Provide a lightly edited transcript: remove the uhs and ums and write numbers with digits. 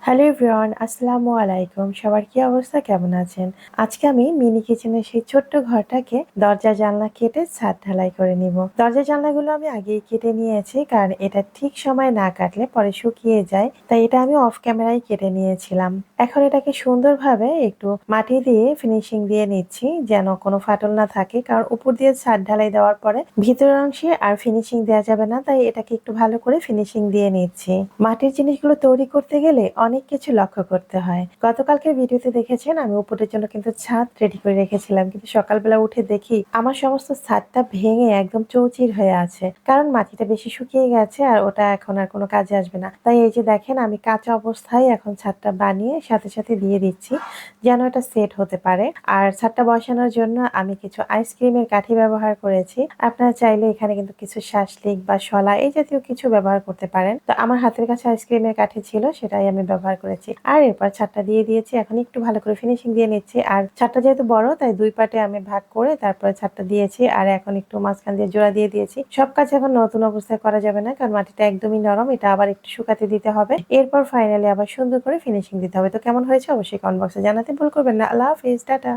Hello everyone, আসসালামু আলাইকুম। সবার কি অবস্থা, কেমন আছেন? আজকে আমি মিনি কিচেনের সেই ছোট্ট ঘরটাকে দরজা জানলা কেটে ছাদ ঢালাই করে নিব। দরজা জানলাগুলো আমি আগেই কেটে নিয়েছি, কারণ এটা ঠিক সময় না কাটলে পরে শুকিয়ে যায়। তাই এটা আমি অফ ক্যামেরায় কেটে নিয়েছিলাম। এখন এটাকে সুন্দরভাবে একটু মাটি দিয়ে ফিনিশিং দিয়ে নিচ্ছি, যেন কোনো ফাটল না থাকে, কারণ উপর দিয়ে ছাদ ঢালাই দেওয়ার পরে ভিতরের অংশে আর ফিনিশিং দেওয়া যাবে না। তাই এটাকে একটু ভালো করে ফিনিশিং দিয়ে নিচ্ছি। মাটির জিনিসগুলো তৈরি করতে গেলে অনেক কিছু লক্ষ্য করতে হয়। গতকালকের ভিডিওতে দেখেছেন আমি উপরের জন্য কিন্তু ছাদ রেডি করে রেখেছিলাম, কিন্তু সকালবেলা উঠে দেখি আমার সমস্ত ছাদটা ভেঙে একদম চৌচির হয়ে আছে, কারণ মাটিটা বেশি শুকিয়ে গেছে আর ওটা এখন আর কোনো কাজে আসবে না। তাই এই যে দেখেন, আমি কাঁচা অবস্থায় এখন ছাদটা বানিয়ে সাথে সাথে দিয়ে দিচ্ছি, যেন এটা সেট হতে পারে। আর ছাদটা বসানোর জন্য আমি কিছু আইসক্রিমের কাঠি ব্যবহার করেছি। আপনারা চাইলে এখানে কিন্তু কিছু শাসলিক বা শলা এই জাতীয় কিছু ব্যবহার করতে পারেন। তো আমার হাতের কাছে আইসক্রিমের কাঠি ছিল, সেটাই আমি ব্যবহার করেছি। আর এরপর ছাদটা দিয়ে দিয়েছি। এখন একটু ভালো করে ফিনিশিং দিয়ে নিচ্ছি। আর ছাদটা যেহেতু বড়, তাই দুই পার্টে আমি ভাগ করে তারপরে ছাদটা দিয়েছি। আর এখন একটু মাঝখান দিয়ে জোড়া দিয়ে দিয়েছি। সব কাজ এখন নতুন অবস্থায় করা যাবে না, কারণ মাটিটা একদমই নরম, এটা আবার একটু শুকাতে দিতে হবে। এরপর ফাইনালি আবার সুন্দর করে ফিনিশিং দিতে হবে। তো কেমন হয়েছে অবশ্যই কমেন্ট বক্সে জানাতে ভুল করবেন না। আল্লাহ হাফিজ, টাটা।